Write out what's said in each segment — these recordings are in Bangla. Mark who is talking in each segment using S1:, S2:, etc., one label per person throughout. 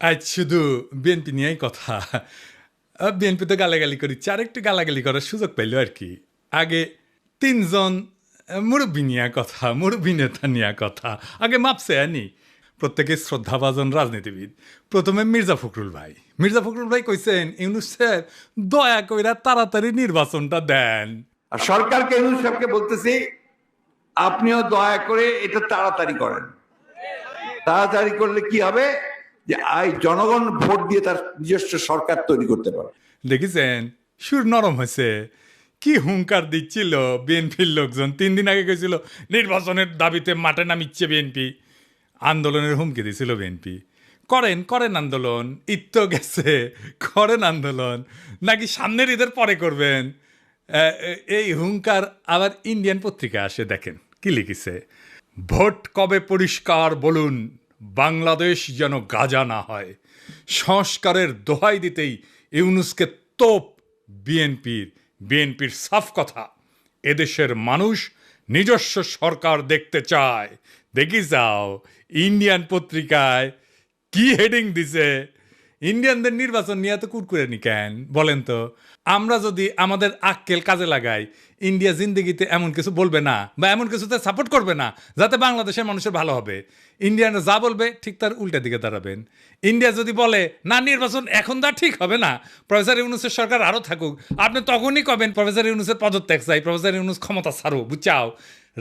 S1: আজ শুধু বিএনপি নিয়েই কথা। বিএনপি তো গালাগালি করিচ্ছে, আর একটু গালাগালি করার সুযোগ পেল আর কি। আগে তিনজন মুরব্বী নিয়ে কথা, মুরব্বী নেতা নিয়ে কথা, আগে মাপছে আনি প্রত্যেকে শ্রদ্ধাভাজন রাজনীতিবিদ। প্রথমে মির্জা ফখরুল ভাই, মির্জা ফখরুল ভাই কইছেন ইউনূস সাহেব দয়া কইরা তাড়াতাড়ি নির্বাচনটা দেন।
S2: আর সরকারকে ইউনূস সাহেবকে বলতেছি, আপনিও দয়া করে এটা তাড়াতাড়ি করেন। তাড়াতাড়ি করলে কি হবে, যে জনগণ ভোট দিয়ে তার নিজস্ব সরকার তৈরি করতে পারে।
S1: দেখেছেন সুর নরম হয়েছে, কি হুঙ্কার দিচ্ছিল বিএনপির লোকজন। 3 দিন আগে গেছিল নির্বাচনের দাবিতে মাঠে নামিচ্ছে বিএনপি, আন্দোলনের হুমকি দিছিল বিএনপি। করেন করেন আন্দোলন, ঈদ তো গেছে, করেন আন্দোলন, নাকি সামনের ঈদের পরে করবেন। এই হুঙ্কার আবার ইন্ডিয়ান পত্রিকা আসে, দেখেন কি লিখেছে। ভোট কবে পরিষ্কার বলুন, বাংলাদেশ যেন গাজা না হয়। সংস্কারের দোহাই দিতেই ইউনূসকে তোপ বিএনপির সাফ কথা। এদেশের মানুষ নিজস্ব সরকার দেখতে চায়। দেখি যাও ইন্ডিয়ান পত্রিকায় কি হেডিং দিছে। ইন্ডিয়ানদের নির্বাচন নিয়ে এত কুরকুরে নি কেন বলেন তো? আমরা যদি আমাদের আক্কেল কাজে লাগাই, ইন্ডিয়া জিন্দেগিতে এমন কিছু বলবে না বা এমন কিছুতে সাপোর্ট করবে না যাতে বাংলাদেশের মানুষের ভালো হবে। ইন্ডিয়ানরা যা বলবে ঠিক তার উল্টা দিকে দাঁড়াবেন। ইন্ডিয়া যদি বলে না নির্বাচন এখন দা ঠিক হবে না, প্রফেসর ইউনূসের সরকার আরও থাকুক, আপনি তখনই কবেন প্রফেসর ইউনূসের পদত্যাগ চাই, প্রফেসর ইউনূস ক্ষমতা ছাড়ো, বুঝাও।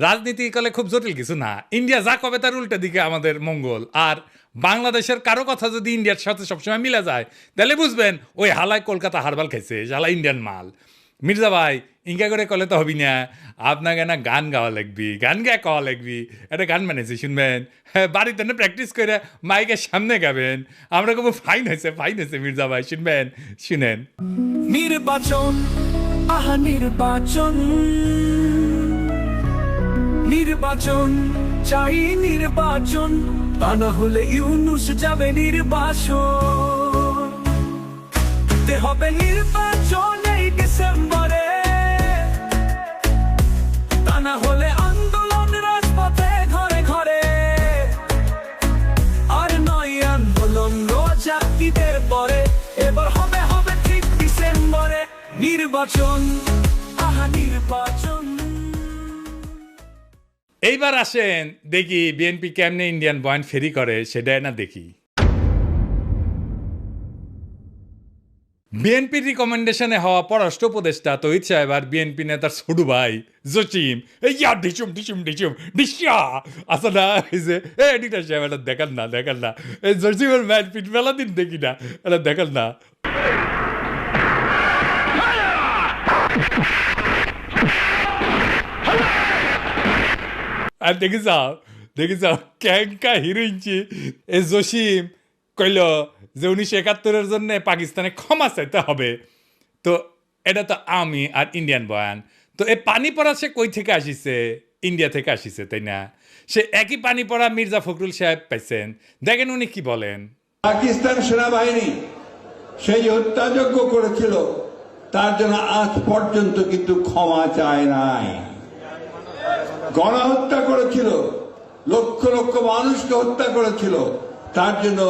S1: রাজনীতি কালে খুব জটিল কিছু না, ইন্ডিয়া যা কবে তার উল্টা দিকে আমাদের মঙ্গল। আর বাংলাদেশের কারো কথা যদি ইন্ডিয়ার সাথে সবসময় মিলে যায়, তাহলে বুঝবেন ওই হালায় কলকাতা হারবাল খাইছে, হালা ইন্ডিয়ান মাল। মির্জা ভাই ইঙ্কা করে কলে তো হবি না, আপনাকে না গান গাওয়া লাগবি, গান গায়ে কওয়া লাগবি। একটা গান বানিয়েছি শুনবেন, হ্যাঁ বাড়িতে না প্র্যাকটিস করে মাইকের সামনে গাবেন। আমরা খুব ফাইন হয়েছে মির্জা ভাই, শুনবেন, শুনেন।
S3: নির্বাচন, আহা নির্বাচন, নির্বাচন চাই নির্বাচন, তা না হলে ইউনূস যাবে নির্বাসন। দিতে হবে নির্বাচন এই ডিসেম্বরে, তা না হলে আন্দোলন রাজপথে ঘরে ঘরে। আর নয় আন্দোলন রোজা ঈদের পরে, এবার হবে হবে ঠিক ডিসেম্বরে নির্বাচন, আহা নির্বাচন।
S1: এইবার আসেন দেখি বিএনপি কেমনে ইন্ডিয়ান বয়ান ফেরি করে, সেটাই না দেখি। বিএনপির রিকমেন্ডেশনে হওয়া পররাষ্ট্র উপদেষ্টা তহিদ সাহেব আর বিএনপি নেতার ছোট ভাই জসিম ইয়া ডিচুম ডিচুম ডিচুম ডিসা আসা না হয়েছে। এডিটার সাহেব এটা দেখান না এই জসিমের ম্যাচ পিট মেলা দিন দেখি না, এটা দেখান না। আর দেখি যাও ক্যাঙ্কা হিরোইনছি। এই জসিম কইল যে 1971-এর জন্য পাকিস্তানে ক্ষমা চাইতে হবে। তো এটা তো আমি আর ইন্ডিয়ান বয়ান। তো এই পানি পড়া সে কই থেকে আসিছে? ইন্ডিয়া থেকে আসিছে, তাই না? সে একই পানি পড়া মির্জা ফখরুল সাহেব পাইছেন, দেখেন উনি কি বলেন।
S4: পাকিস্তান সেনাবাহিনী সেই হত্যাযজ্ঞ করেছিল, তার জন্য আজ পর্যন্ত কিন্তু ক্ষমা চায় নাই। গণহত্যা করেছিল, লক্ষ লক্ষ মানুষকে হত্যা করেছিল, তার জন্য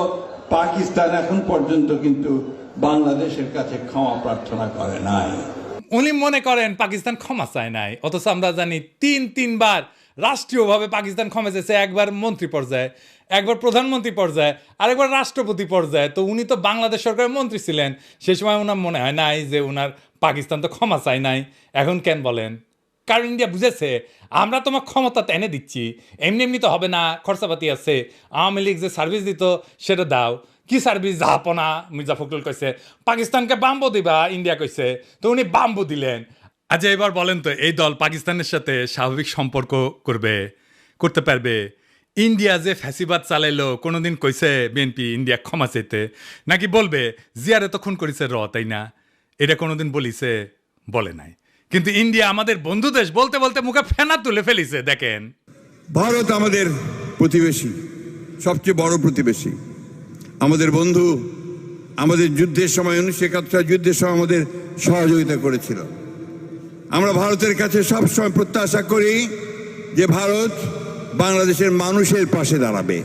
S4: পাকিস্তান এখন পর্যন্ত কিন্তু বাংলাদেশের কাছে ক্ষমা প্রার্থনা করে নাই।
S1: উনি মনে করেন পাকিস্তান ক্ষমা চায় নাই, অথচ আমরা জানি তিনবার রাষ্ট্রীয়ভাবে পাকিস্তান ক্ষমা চেয়েছে। একবার মন্ত্রী পর্যায়ে, একবার প্রধানমন্ত্রী পর্যায়ে, আরেকবার রাষ্ট্রপতি পর্যায়ে। তো উনি তো বাংলাদেশ সরকারের মন্ত্রী ছিলেন, সে সময় ওনার মনে হয় নাই যে ওনার পাকিস্তান তো ক্ষমা চায় নাই। এখন কেন বলেন? কারণ ইন্ডিয়া বুঝেছে আমরা তোমার ক্ষমতা টেনে দিচ্ছি, এমনি তো হবে না, খরচাপাতি আছে। আওয়ামী লীগ যে সার্ভিস দিত সেটা দাও। কি সার্ভিস? জাহাপনা। মির্জা ফখরুল কইছে পাকিস্তানকে বাম্বু দিবা, ইন্ডিয়া কইছে, তো উনি বাম্বু দিলেন। আচ্ছা এবার বলেন তো, এই দল পাকিস্তানের সাথে স্বাভাবিক সম্পর্ক করতে পারবে? ইন্ডিয়া যে ফ্যাসিবাদ চালাইলো, কোনোদিন কইছে বিএনপি ইন্ডিয়া ক্ষমা চাইতে? নাকি বলবে জিয়ারে তো খুন করেছে তাই না? এটা কোনোদিন বলিছে? বলে নাই। কিন্তু ইন্ডিয়া আমাদের বন্ধু দেশ বলতে বলতে মুখে ফেনা তুলে ফেলিছে। দেখেন,
S5: ভারত আমাদের প্রতিবেশী, সবচেয়ে বড় প্রতিবেশী, আমাদের বন্ধু। আমাদের যুদ্ধের সময় 1971 যুদ্ধের সময় আমাদের সহযোগিতা করেছিল। আমরা ভারতের কাছে সবসময় প্রত্যাশা করি যে ভারত বাংলাদেশের মানুষের পাশে দাঁড়াবে।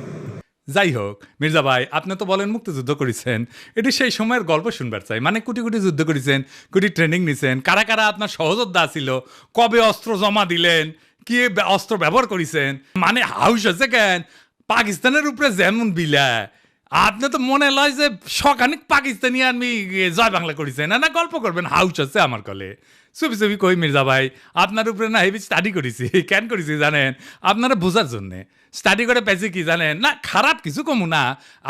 S1: যাই হোক মির্জা ভাই, আপনি তো বলেন মুক্তিযুদ্ধ করেছেন, এটি সেই সময়ের গল্প শুনবার চাই। মানে কোটি কোটি যুদ্ধ করেছেন, কোটি ট্রেনিং নিছেন, কারা কারা আপনার সহযোদ্ধা ছিল, কবে অস্ত্র জমা দিলেন, কি অস্ত্র ব্যবহার করেছেন, মানে হাউস আছে কেন পাকিস্তানের উপরে যেমন বিলা, আপনি তো মনে লয় যে সখানিক পাকিস্তানি আমি জয় বাংলা করেছেন, না গল্প করবেন, হাউস আছে আমার কলে। চুপি চুপি কই মির্জা ভাই, আপনার উপরে না হেভি স্টাডি করেছি। কেন করেছি জানেন? আপনারা বোঝার জন্যে স্টাডি করে পেয়েছি কি জানেন? না খারাপ কিছু কমু না,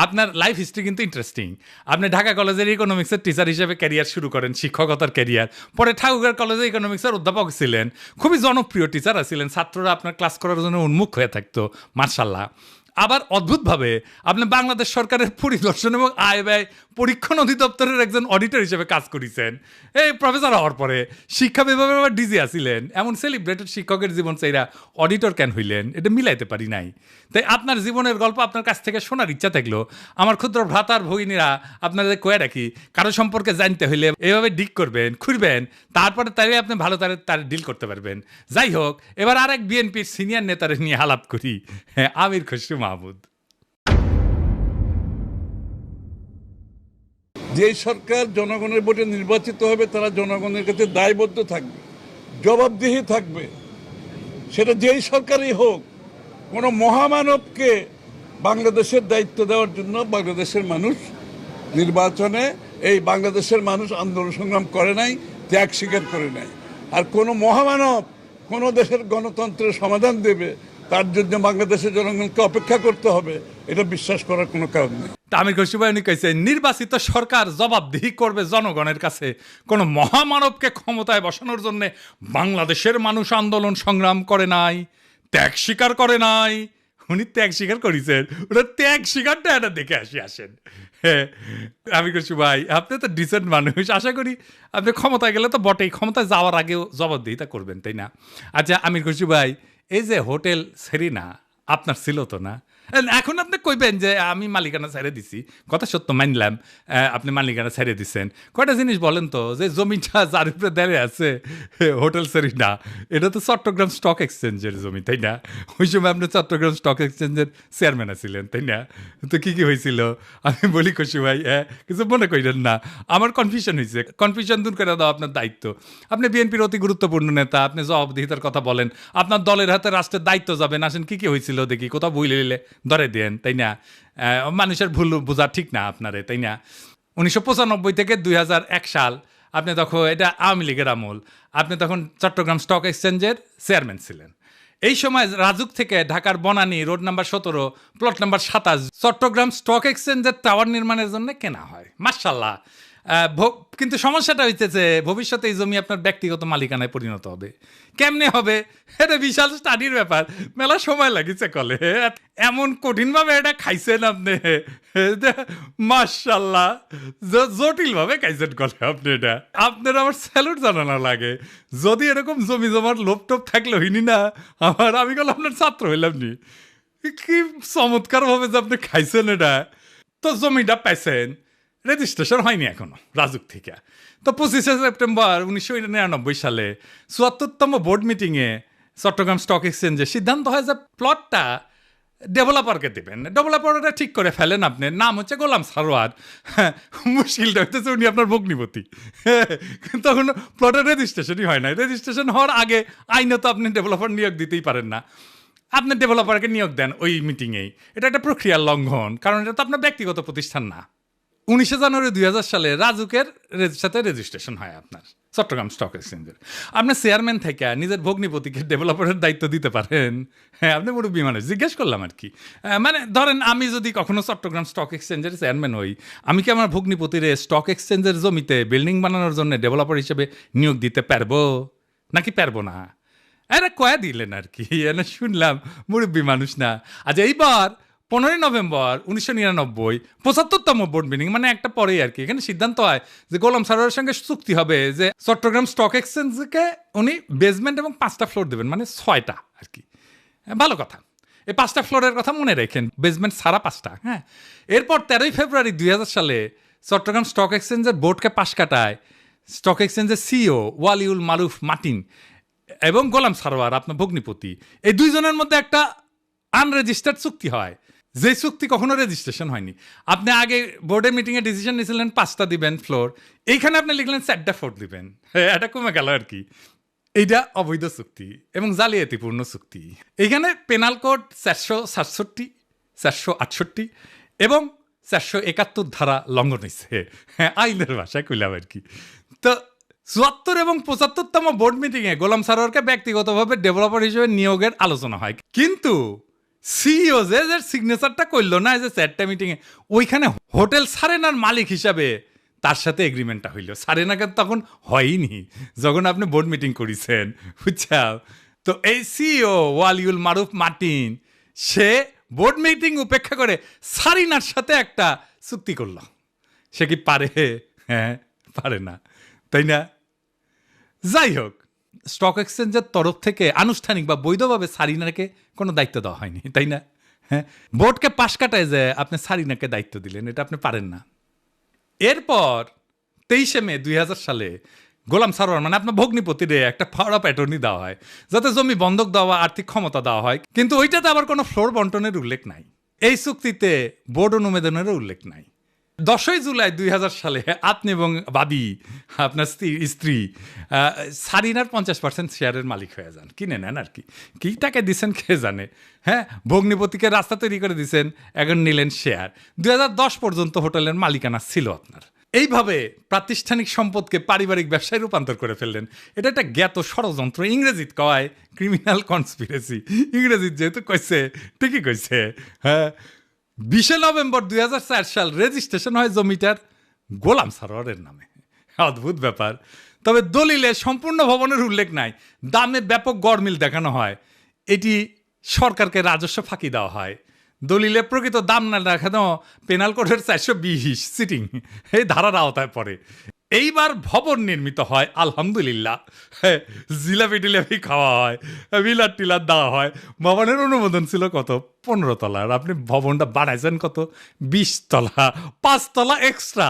S1: আপনার লাইফ হিস্ট্রি কিন্তু ইন্টারেস্টিং। আপনি ঢাকা কলেজের ইকোনমিক্সের টিচার হিসেবে ক্যারিয়ার শুরু করেন, শিক্ষকতার ক্যারিয়ার। পরে ঠাকুরগাঁও কলেজে ইকোনমিক্সের অধ্যাপক ছিলেন, খুবই জনপ্রিয় টিচার ছিলেন, ছাত্ররা আপনার ক্লাস করার জন্য উন্মুখ হয়ে থাকতো, মার্শাল্লাহ। আবার অদ্ভুতভাবে আপনি বাংলাদেশ সরকারের পরিদর্শন এবং আয় ব্যয় পরীক্ষণ অধিদপ্তরের একজন অডিটর হিসেবে কাজ করেছেন। এই প্রফেসর হওয়ার পরে শিক্ষা বিভাগে আবার ডিজি আসিলেন। এমন সেলিব্রেটেড শিক্ষকের জীবন চাইরা অডিটর কেন হইলেন, এটা মিলাইতে পারি নাই। তাই আপনার জীবনের গল্প আপনার কাছ থেকে শোনার ইচ্ছা থাকলো। আমার ক্ষুদ্র ভ্রাতার ভগিনীরা আপনাদের কয়ে রাখি, কারো সম্পর্কে জানতে হইলে এভাবে ডিক করবেন, খুঁড়বেন, তারপরে তাই আপনি ভালো তার ডিল করতে পারবেন। যাই হোক, এবার আরেক বিএনপির সিনিয়র নেতারে নিয়ে আলাপ করি, হ্যাঁ, আমির খসরু মাহমুদ।
S6: যে সরকার জনগণের ভোটে নির্বাচিত হবে তারা জনগণের কাছে দায়বদ্ধ থাকবে, জবাবদিহি থাকবে, সেটা যেই সরকারই হোক। কোনো মহামানবকে বাংলাদেশের দায়িত্ব দেওয়ার জন্য বাংলাদেশের মানুষ নির্বাচনে, এই বাংলাদেশের মানুষ আন্দোলন সংগ্রাম করে নাই, ত্যাগ স্বীকার করে নাই। আর কোনো মহামানব কোনো দেশের গণতন্ত্রের সমাধান দেবে, তার জন্য বাংলাদেশের জনগণকে অপেক্ষা করতে হবে, এটা বিশ্বাস করার কোনো কারণ নেই।
S1: আমির খসরু ভাই উনি কইছে, নির্বাচিত সরকার জবাবদিহি করবে জনগণের কাছে, কোনো মহামানবকে ক্ষমতায় বসানোর জন্য বাংলাদেশের মানুষ আন্দোলন সংগ্রাম করে নাই, ত্যাগ স্বীকার করে নাই। উনি ত্যাগ স্বীকার করেছেন, ওরা ত্যাগ স্বীকারটা এটা দেখে আসেন। হ্যাঁ, আমির খসরু ভাই, আপনি তো ডিসেন্ট মানুষ, আশা করি আপনি ক্ষমতায় গেলে তো বটেই, ক্ষমতায় যাওয়ার আগেও জবাবদিহিতা করবেন, তাই না? আচ্ছা আমির খসরু ভাই, এই যে হোটেল সেরিনা আপনার ছিল তো না? এখন আপনি কইবেন যে আমি মালিকানা ছেড়ে দিছি, কথা সত্য মানলাম, আপনি মালিকানা ছেড়ে দিচ্ছেন। কয়টা জিনিস বলেন তো, যে জমিটা যার উপরে দাঁড়িয়ে আছে হোটেল সেরিনা, এটা তো চট্টগ্রাম স্টক এক্সচেঞ্জের জমি, তাই না? ওই সময় আপনি চট্টগ্রাম স্টক এক্সচেঞ্জের চেয়ারম্যান ছিলেন, তাই না? তো কি কি হয়েছিল আমি বলি খসরু ভাই, কিছু মনে করেন না, আমার কনফিউশন হয়েছে, কনফিউশন দূর করে দাও আপনার দায়িত্ব। আপনি বিএনপির অতি গুরুত্বপূর্ণ নেতা, আপনি জবাবদিহিতার কথা বলেন, আপনার দলের হাতে রাষ্ট্রের দায়িত্ব যাবেন, আসেন কি কি হয়েছিল দেখি, কোথাও বই লিলে ধরে দেন, তাই না? মানুষের ভুল বোঝা ঠিক না আপনারে, তাই না? 1995 থেকে 2001 সাল আপনি তখন, এটা আওয়ামী লীগের আমল, আপনি তখন চট্টগ্রাম স্টক এক্সচেঞ্জের চেয়ারম্যান ছিলেন। এই সময় রাজুক থেকে ঢাকার Banani road number 17 plot number 27 Chattogram stock এক্সচেঞ্জের টাওয়ার নির্মাণের জন্য কেনা হয়, মাশাআল্লাহ। কিন্তু সমস্যাটা হইতেছে, ভবিষ্যতে এই জমি আপনার ব্যক্তিগত মালিকানায় পরিণত হবে। কেমনে হবে? এটা বিশাল স্টাডির ব্যাপার, মেলা সময় লাগিছে কলে, এমন কঠিনভাবে এটা খাইছেন আপনি, মাশাআল্লাহ, জটিলভাবে খাইছেন কলে আপনি। এটা আপনার আমার স্যালুট জানানো লাগে। যদি এরকম জমি জমার লোভ টোপ থাকলে হইনি না আমি গেল আপনার ছাত্র হইলাম নি। কি চমৎকার ভাবে যে আপনি খাইছেন এটা। তো জমিটা পাইছেন, রেজিস্ট্রেশন হয়নি এখনো রাজুক থেকে। তো 25শে সেপ্টেম্বর 1999 সালে 74তম বোর্ড মিটিংয়ে চট্টগ্রাম স্টক এক্সচেঞ্জে সিদ্ধান্ত হয় যে প্লটটা ডেভেলপারকে দেবেন। ডেভেলপারটা ঠিক করে ফেলেন, আপনার নাম হচ্ছে গোলাম সারোয়ার। মুশকিলটা হইতেছে উনি আপনার ভগ্নিপতি। তখন প্লটের রেজিস্ট্রেশনই হয় না। রেজিস্ট্রেশন হওয়ার আগে আইনত আপনি ডেভেলপার নিয়োগ দিতেই পারেন না। আপনি ডেভেলপারকে নিয়োগ দেন ওই মিটিংয়েই, এটা একটা প্রক্রিয়ার লঙ্ঘন, কারণ এটা তো আপনার ব্যক্তিগত প্রতিষ্ঠান না। 19শে জানুয়ারি 2000 সালে রাজুকের সাথে রেজিস্ট্রেশন হয় আপনার চট্টগ্রাম স্টক এক্সচেঞ্জের। আপনি চেয়ারম্যান থেকে নিজের ভগ্নিপতিকে ডেভেলপারের দায়িত্ব দিতে পারেন? হ্যাঁ, আপনি মুরব্বী মানুষ, জিজ্ঞেস করলাম আর কি। মানে ধরেন আমি যদি কখনো চট্টগ্রাম স্টক এক্সচেঞ্জের চেয়ারম্যান হই, আমি কি আমার ভগ্নিপতির স্টক এক্সচেঞ্জের জমিতে বিল্ডিং বানানোর জন্য ডেভেলপার হিসেবে নিয়োগ দিতে পারবো নাকি পারবো না? এরা কয়া দিলেন আর কি, এনে শুনলাম মুরব্বী মানুষ না। আচ্ছা, এইবার 15 নভেম্বর 1999 75তম বোর্ড মিটিং, মানে একটা পরেই আর কি, এখানে সিদ্ধান্ত হয় যে গোলাম সারোয়ারের সঙ্গে চুক্তি হবে যে চট্টগ্রাম স্টক এক্সচেঞ্জকে উনি বেসমেন্ট এবং 5টা ফ্লোর দেবেন, মানে 6টা আর কি। ভালো কথা, এই 5টা ফ্লোরের কথা মনে রাখেন, বেসমেন্ট সারা 5টা। হ্যাঁ, এরপর 13 ফেব্রুয়ারি 2000 সালে চট্টগ্রাম স্টক এক্সচেঞ্জের বোর্ডকে পাশ কাটায় স্টক এক্সচেঞ্জের সিইও ওয়ালিউল মারুফ মার্টিন এবং গোলাম সারোয়ার আপনার ভগ্নিপতি, এই দুইজনের মধ্যে একটা আনরেজিস্টার্ড চুক্তি হয় যে চুক্তি কখনো রেজিস্ট্রেশন হয়নি। আপনি আগে বোর্ডের মিটিংয়ে ডিসিশন নিয়েছিলেন 5টা দিবেন ফ্লোর, এইখানে আপনি লিখলেন 4টা ফ্লোর দিবেন। এটা কমে গেল আর কি। এইটা অবৈধ চুক্তি এবং জালিয়াতিপূর্ণ চুক্তি। এইখানে পেনাল কোড 467, 468 এবং 471 ধারা লঙ্ঘন হয়েছে। আইনের ভাষায় কইলাম আর কি। তো 74 এবং 75তম বোর্ড মিটিংয়ে গোলাম সারোয়ারকে ব্যক্তিগতভাবে ডেভেলপার হিসেবে নিয়োগের আলোচনা হয়, কিন্তু সিইও যে সিগনেচারটা করলো না যে 4টা মিটিংয়ে, ওইখানে হোটেল সারেনার মালিক হিসাবে তার সাথে এগ্রিমেন্টটা হইল। সারেনাকে তখন হয়নি যখন আপনি বোর্ড মিটিং করেছেন, বুঝছাও। তো এই সিইও ওয়ালিউল মারুফ মার্টিন সে বোর্ড মিটিং উপেক্ষা করে সারিনার সাথে একটা চুক্তি করল। সে কি পারে? হ্যাঁ, পারে না, তাই না? যাই হোক, স্টক এক্সচেঞ্জের তরফ থেকে আনুষ্ঠানিক বা বৈধভাবে সারিনাকে কোনো দায়িত্ব দেওয়া হয়নি, তাই না? হ্যাঁ, বোর্ডকে পাশ কাটায় যে আপনি সারিনাকে দায়িত্ব দিলেন, এটা আপনি পারেন না। এরপর 23শে মে 2000 সালে গোলাম সারোয়ার মানে আপনার ভগ্নিপতিরে একটা পাওয়ার অফ অ্যাটর্নি দেওয়া হয় যাতে জমি বন্ধক দেওয়া, আর্থিক ক্ষমতা দেওয়া হয়, কিন্তু ওইটাতে আবার কোনো ফ্লোর বন্টনের উল্লেখ নাই। এই চুক্তিতে বোর্ড অনুমোদনেরও উল্লেখ নাই। 10ই জুলাই 2000 সালে আপনি এবং বাদী আপনার স্ত্রী সারিনার 50% শেয়ারের মালিক হয়ে যান, কিনে নেন আর কি। কি টাকা দিচ্ছেন কে জানে। হ্যাঁ, ভগ্নিপতিকে রাস্তা তৈরি করে দিচ্ছেন, এখন নিলেন শেয়ার। 2010 পর্যন্ত হোটেলের মালিকানা ছিল আপনার। এইভাবে প্রাতিষ্ঠানিক সম্পদকে পারিবারিক ব্যবসায় রূপান্তর করে ফেললেন। এটা একটা জ্ঞাত ষড়যন্ত্র, ইংরেজিত কয় ক্রিমিনাল কনস্পিরেসি। ইংরেজিত যেহেতু কইছে ঠিকই কইছে। হ্যাঁ, 20শে নভেম্বর 2004 সাল রেজিস্ট্রেশন হয় জমিটার গোলাম সারোয়ারের নামে। অদ্ভুত ব্যাপার। তবে দলিলে সম্পূর্ণ ভবনের উল্লেখ নাই, দামে ব্যাপক গড়মিল দেখানো হয়, এটি সরকারকে রাজস্ব ফাঁকি দেওয়া হয়। দলিলে প্রকৃত দাম না দেখানো পেনাল কোডের 420 সিটিং এই ধারার আওতায় পড়ে। এইবার ভবন নির্মিত হয় আলহামদুলিল্লাহ। জিলাপি টিলাপি খাওয়া হয়, বিলার টিলার দেওয়া হয়। ভবনের অনুমোদন ছিল কত? 15 তলার। আপনি ভবনটা বাড়াইছেন কত? 20 তলা, 5 তলা এক্সট্রা।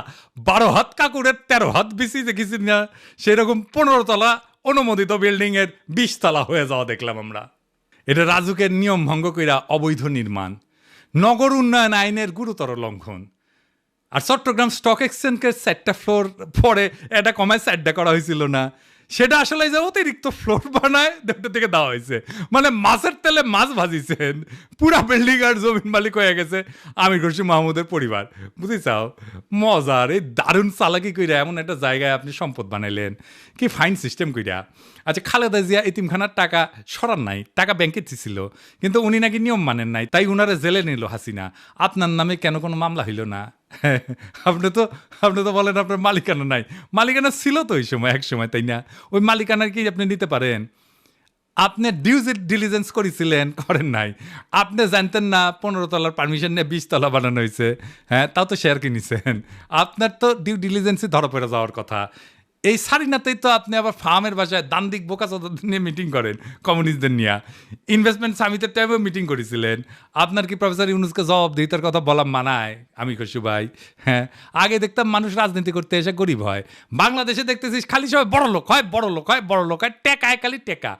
S1: 12 হাত কাকুরের 13 হাত বেশি দেখেছি না, সেরকম 15 তলা অনুমোদিত বিল্ডিং এর 20 তলা হয়ে যাওয়া দেখলাম আমরা। এটা রাজুকের নিয়ম ভঙ্গ কইরা অবৈধ নির্মাণ, নগর উন্নয়ন আইনের গুরুতর লঙ্ঘন। আর চট্টগ্রাম স্টক এক্সচেঞ্জের 4টা ফ্লোর পরে এটা কমায় 4টা করা হয়েছিল না, সেটা আসলে যে অতিরিক্ত ফ্লোর বানায় দুটো থেকে দেওয়া হয়েছে। মানে মাছের তেলে মাছ ভাজিছেন, পুরা বিল্ডিং আর জমিন মালিক হয়ে গেছে আমির খুরশিদ মাহমুদের পরিবার। বুঝিছাও? মজার এই দারুণ চালাকি কইরা এমন একটা জায়গায় আপনি সম্পদ বানাইলেন, কি ফাইন সিস্টেম কইরা। আচ্ছা, খালেদা জিয়া এতিমখানার টাকা সরান নাই, টাকা ব্যাংকে ছিল, কিন্তু উনি নাকি নিয়ম মানেন নাই, তাই উনারে জেলে নিল হাসিনা। আপনার নামে কেন কোনো মামলা হইল না? আপনি তো বলেন আপনার মালিকানা নাই। মালিকানা ছিল তো ওই সময়, এক সময়, তাই না? ওই মালিকানার কি আপনি নিতে পারেন? আপনি ডিউ ডিলিজেন্স করেছিলেন? করেন নাই। আপনি জানতেন না 15 তলার পারমিশন নিয়ে 20 তলা বানানো হয়েছে? হ্যাঁ, তাও তো শেয়ার কিনেছেন। আপনার তো ডিউ ডিলিজেন্সই ধরা পড়ে যাওয়ার কথা। এই সারিনাতেই তো আপনি আবার ফার্মের বাসায় দান্দিক বোকাচোদাদের নিয়ে মিটিং করেন, কমিউনিস্টদের নিয়ে। ইনভেস্টমেন্ট সামিটের টাইমেও মিটিং করেছিলেন। আপনার কি প্রফেসর ইউনুসকে জবাবদিহিতার কথা বলা মানায়? আমি খুশি ভাই। হ্যাঁ, আগে দেখতাম মানুষ রাজনীতি করতে এসে গরিব হয়। বাংলাদেশে দেখতেছিস খালি সবাই বড় লোক হয়, বড় লোক হয়, বড় লোক হয়, টেকায় খালি টেকা।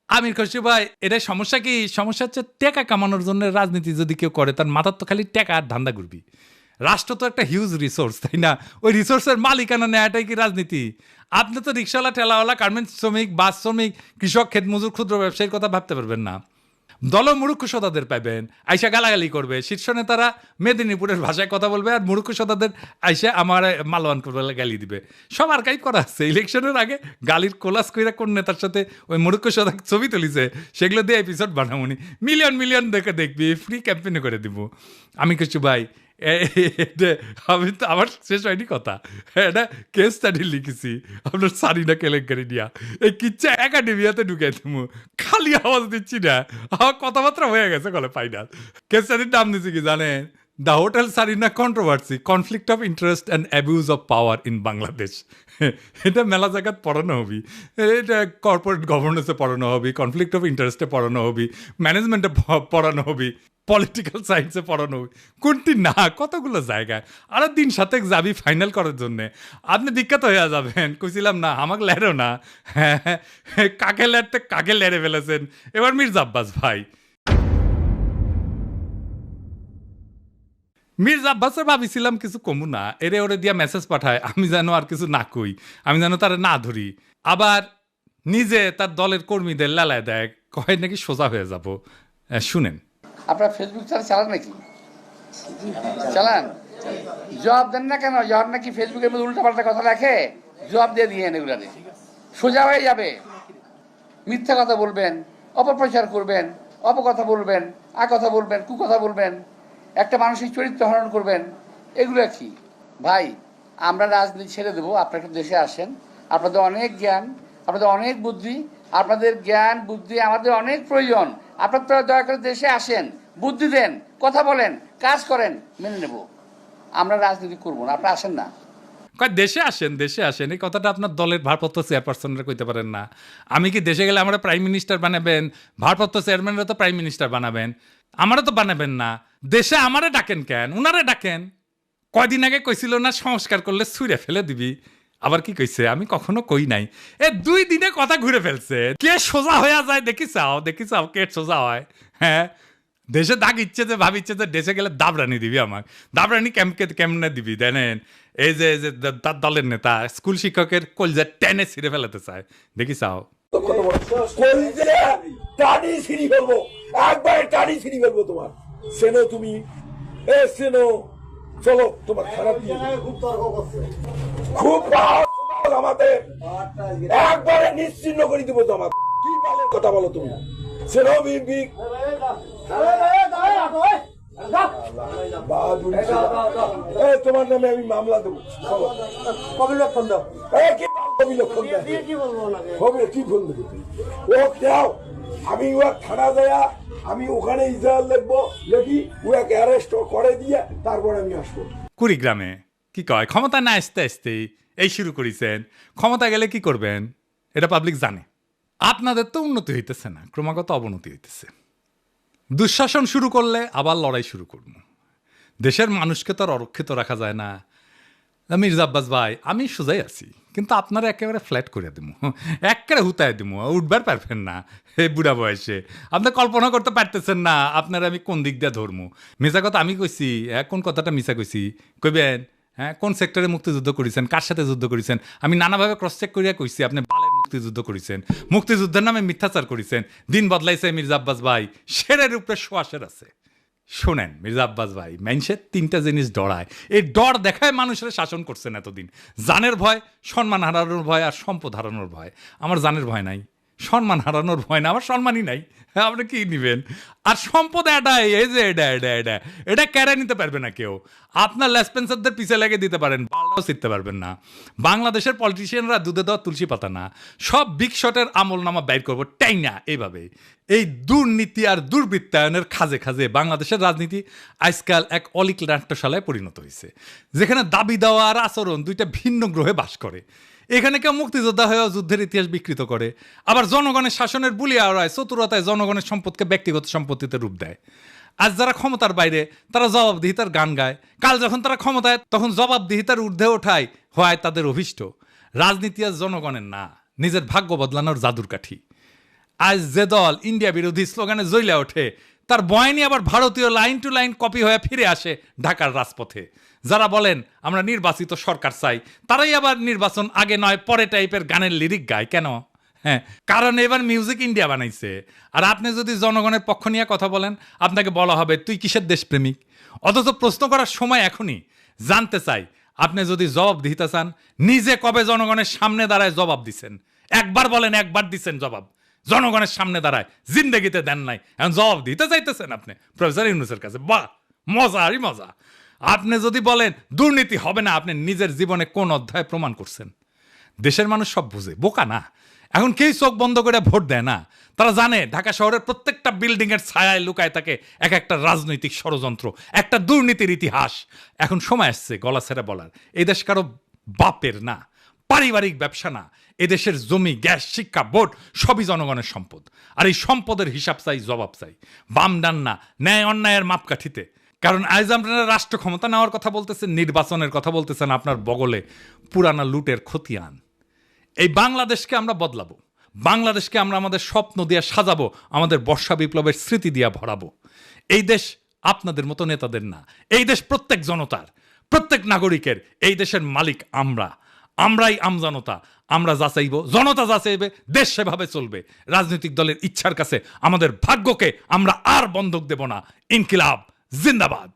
S1: আমির খুশি ভাই, এটাই সমস্যা। কি সমস্যা হচ্ছে? টেকা কামানোর জন্য রাজনীতি যদি কেউ করে, তার মাথার তো খালি টেকা আর ধান্দা ঘুরবি। রাষ্ট্র তো একটা হিউজ রিসোর্স, তাই না? ওই রিসোর্সের মালিকানা নেওয়াটাই কি রাজনীতি? আপনি তো রিক্সাওয়ালা, ঠেলাওয়ালা, গার্মেন্টস শ্রমিক, বাস শ্রমিক, কৃষক, ক্ষেতমজুর, ক্ষুদ্র ব্যবসায়ীর কথা ভাবতে পারবেন না। দলমূর্খ সদাদের পাইবেন, আইসা গালাগালি করবে। শীর্ষ নেতারা মেদিনীপুরের ভাষায় কথা বলবে, আর মূর্খ সদাদের আইসা আমার মালওয়ান করবে, গালি দিবে। সব আর্কাইভ করা আছে। ইলেকশনের আগে গালির কোলাস কইরা কোন নেতার সাথে ওই মূর্খ সদা ছবি তুলিছে, সেগুলো দিয়ে এপিসোড বানাবনি। মিলিয়ন মিলিয়ন দেখে দেখবি, ফ্রি ক্যাম্পেইনে করে দিব। আমি কিছু ভাই, আমি তো আমার শেষ হয়নি কথা। এটা কেস স্টাডি লিখেছি আপনার সারিনা কেলেঙ্কারি নিয়া। এই কিচ্ছা একাডেমিয়াতে ঢুকাই তুমি, খালি আওয়াজ দিচ্ছি না, আমার কথাবার্তা হয়ে গেছে গলে ফাইনাল। কেস স্টাডির নাম দিচ্ছি কি জানেন? The hotel Sarina controversy, conflict of interest and abuse of power in Bangladesh. এটা মেলা জায়গাত পড়ানো হবি, এটা কর্পোরেট গভর্নেন্সে পড়ানো হবি, কনফ্লিক্ট অফ ইন্টারেস্টে পড়ানো হবি, ম্যানেজমেন্টে পড়ানো হবি, পলিটিক্যাল সায়েন্সে পড়ানো হবি। কোনটি না, কতগুলো জায়গায়। আরো দিন সাথে যাবি ফাইনাল করার জন্যে, আপনি বিখ্যাত হয়ে যাবেন। কইছিলাম না আমাকে লেড়ো না। হ্যাঁ, কাকে লেড়তে কাকে লেড়ে ফেলেছেন। এবার মির্জা আব্বাস ভাই। মির্জা আব্বাসের ভাবিছিলাম কিছু কমু না, এরে ওরে দিয়া মেসেজ পাঠায় আমি যেন আর কিছু না কই, আমি যেন তারা না ধরি। আবার নিজে তার দলের কর্মীদের লালায় দেয়, কয় নাকি সোজা হয়ে যাব। শুনেন।
S7: আপনার ফেসবুক চালান নাকি? চালান, জবাব দেন না কেন? যখন নাকি ফেসবুকের মধ্যে উল্টাপাল্টা কথা লেখে জবাব দিয়ে দিয়ে এগুলারে সোজা হয়ে যাবে। মিথ্যা কথা বলবেন, অপপ্রচার করবেন, অপকথা বলবেন, কথা বলবেন, কুকথা বলবেন, একটা মানসিক চরিত্র হরণ করবেন, এগুলো কি ভাই? আমরা রাজনীতি ছেড়ে দেবো, আপনারা দেশে আসেন, আপনাদের অনেক জ্ঞান, আপনাদের অনেক বুদ্ধি, আপনাদের জ্ঞান বুদ্ধি আমাদের অনেক প্রয়োজন। আপনারা দয়া করে দেশে আসেন, বুদ্ধি দেন, কথা বলেন, কাজ করেন, মেনে নেব। আমরা রাজনীতি করবো না, আপনারা আসেন না।
S1: কয় দেশে আসেন, দেশে আসেন, এই কথাটা আপনার দলের ভারপ্রাপ্ত চেয়ারপারসনরা কইতে পারেন না? আমি কি দেশে গেলে আমরা প্রাইম মিনিস্টার বানাবেন? ভারপ্রাপ্ত চেয়ারম্যানরা তো প্রাইম মিনিস্টার বানাবেন, আমারও তো বানাবেন না। দেশে আমারে ডাকেন কেন? উনারে ডাকেন। কয়দিন আগে কইছিল না সংস্কার করলে ছুঁড়ে ফেলে দিবি, আবার কি কইছে? আমি কখনো কই নাই। 2 দিনে কথা ঘুরে ফেলছে। কে সোজা হয়ে যায় দেখি চাও কে সোজা হয়। হ্যাঁ, দেশে দাগ ইচ্ছে যে ভাবিচ্ছে যে দেশে গেলে দাবরানি দিবি, আমাকে দাবরানি কেমনে দিবি জানেন? এই যে তার দলের নেতা স্কুল শিক্ষকের কলজা টেনে ছিঁড়ে ফেলাতে চায়, দেখি চাও।
S8: টানি ছিঁড়ি ফেলবো, একবারে টানি ছিঁড়ি ফেলবো তোমার। সেনো তুমি সেনো, চলো তোমার খারাপ খুব আমাদের একবারে নিশ্চিন্ন করে দিব তোমার। কি বলে কথা বলো তুমি? সেনো বিগ তোমার নামে আমি মামলা দেবো। কবিলক্ষণ দাও। কবিলক্ষণ কি বলবো? ও দাও, আমি ও থানা দেয়া, আমি ওখানে ইজাহার লিখবো, লিখি ওকে অ্যারেস্ট করে দিয়ে তারপর আমি আসবো।
S1: কুড়িগ্রামে কি কয়, ক্ষমতা না আসতে আসতেই এই শুরু করেছেন। ক্ষমতা গেলে কি করবেন এটা পাবলিক জানে। আপনাদের তো উন্নতি হইতেছে না, ক্রমাগত অবনতি হইতেছে। দুঃশাসন শুরু করলে আবার লড়াই শুরু করবো। দেশের মানুষকে তো আর অরক্ষিত রাখা যায় না। মির্জা আব্বাস ভাই, আমি সোজাই আছি, কিন্তু আপনারা একেবারে ফ্ল্যাট করে দেবো, একেবারে হুতায় দেবো, উঠবার পারবেন না। এই বুড়া বয়সে আপনি কল্পনা করতে পারতেছেন না আপনারা আমি কোন দিক দিয়ে ধরবো। মিশা কথা আমি কইছি, কোন কথাটা মিশা কইছি কইবেন? হ্যাঁ, কোন সেক্টরে মুক্তিযুদ্ধ করেছেন, কার সাথে যুদ্ধ করেছেন? আমি নানাভাবে ক্রস চেক করিয়া কইছি আপনি বালের মুক্তিযুদ্ধ করেছেন, মুক্তিযুদ্ধের নামে মিথ্যাচার করেছেন। দিন বদলাইছে মির্জা আব্বাস ভাই, শেরের উপরে শোয়াশের আছে। শোনেন মির্জা আব্বাস ভাই, মানুষের 3টা জিনিস ডরায়, এই ডর দেখায় মানুষের শাসন করছেন এতদিন। জানের ভয়, সম্মান হারানোর ভয়, আর সম্পদ হারানোর ভয়। আমার জানের ভয় নাই, সম্মান হারানোর ভয় না, আমার সম্মানই নাই। হ্যাঁ, আপনি কি নিবেন? আর সম্পদ এটাই, এই যে এটা কেড়ে নিতে পারবে না কেউ। আপনার লেসপেন্সারদের পিছে লেগে দিতে পারেন, বালটাও শিখতে পারবেন না। বাংলাদেশের পলিটিশিয়ানরা দুধে দেওয়া তুলসী পাতা না, সব বিগ শটের আমল নামা বাইর করবো টাই না। এইভাবে এই দুর্নীতি আর দুর্বৃত্তায়নের খাজে খাজে বাংলাদেশের রাজনীতি আজকাল এক অলিক নাট্যশালায় পরিণত হয়েছে, যেখানে দাবি দেওয়া আর আচরণ দুইটা ভিন্ন গ্রহে বাস করে। এখানে কেউ মুক্তিযোদ্ধা হয়েও যুদ্ধের ইতিহাস বিকৃত করে, আবার জনগণের শাসনের বুলিয়া ওড়ায়, চতুরতায় জনগণের সম্পদকে ব্যক্তিগত সম্পত্তিতে রূপ দেয়। আজ যারা ক্ষমতার বাইরে তারা জবাবদিহিতার গান গায়, কাল যখন তারা ক্ষমতায় তখন জবাবদিহিতার ঊর্ধ্বে ওঠায় হয় তাদের অভিষ্ট। রাজনীতি আজ জনগণের না, নিজের ভাগ্য বদলানোর জাদুর কাঠি। আজ যে দল ইন্ডিয়া বিরোধী স্লোগানে জ্বলে ওঠে, তার বয়ানি আবার ভারতীয় লাইন টু লাইন কপি হয়ে ফিরে আসে ঢাকার রাজপথে। যারা বলেন আমরা নির্বাচিত সরকার চাই, তারাই আবার নির্বাচন আগে নয় পরে টাইপের গানের লিরিক গায়। কেন? হ্যাঁ, কারণ এবার মিউজিক ইন্ডিয়া বানাইছে। আর আপনি যদি জনগণের পক্ষ নিয়ে কথা বলেন, আপনাকে বলা হবে তুই কিসের দেশপ্রেমিক। অথচ প্রশ্ন করার সময় এখনই। জানতে চাই, আপনি যদি জবাব দিতে চান, নিজে কবে জনগণের সামনে দাঁড়ায় জবাব দিছেন? একবার বলেন, একবার দিচ্ছেন জবাব জনগণের সামনে দাঁড়ায়? জিন্দেগিতে দেন নাই, এখন জবাব দিতে চাইতেছেন আপনি প্রফেসর ইউনূসের কাছে। বাহ, মজা আরই মজা। আপনি যদি বলেন দুর্নীতি হবে না, আপনি নিজের জীবনে কোন অধ্যায় প্রমাণ করছেন? দেশের মানুষ সব বুঝে, বোকা না। এখন কেউ চোখ বন্ধ করে ভোট দেয় না। তারা জানে ঢাকা শহরের প্রত্যেকটা বিল্ডিং এর ছায়ায় লুকায় থাকে এক একটা রাজনৈতিক ষড়যন্ত্র, একটা দুর্নীতির ইতিহাস। এখন সময় আসছে গলা ছেড়ে বলার, এই দেশ কারো বাপের না, পারিবারিক ব্যবসা না। এদেশের জমি, গ্যাস, শিক্ষা, ভোট সবই জনগণের সম্পদ। আর এই সম্পদের হিসাব চাই, জবাব চাই, বাম ডান না, ন্যায় অন্যায়ের মাপকাঠিতে। কারণ আজ আপনারা রাষ্ট্র ক্ষমতা নেওয়ার কথা বলতেছেন, নির্বাচনের কথা বলতেছেন, আপনার বগলে পুরানা লুটের খতিয়ান। এই বাংলাদেশকে আমরা বদলাবো, বাংলাদেশকে আমরা আমাদের স্বপ্ন দিয়ে সাজাবো, আমাদের বর্ষা বিপ্লবের স্মৃতি দিয়ে ভরাবো। এই দেশ আপনাদের মতো নেতাদের না। এই দেশ প্রত্যেক জনতার, প্রত্যেক নাগরিকের। এই দেশের মালিক আমরাই আমজনতা। আমরা যাচাইব, জনতা যাচাইবে, দেশ সেভাবে চলবে। রাজনৈতিক দলের ইচ্ছার কাছে আমাদের ভাগ্যকে আমরা আর বন্ধক দেব না। ইনকিলাব জিন্দাবাদ।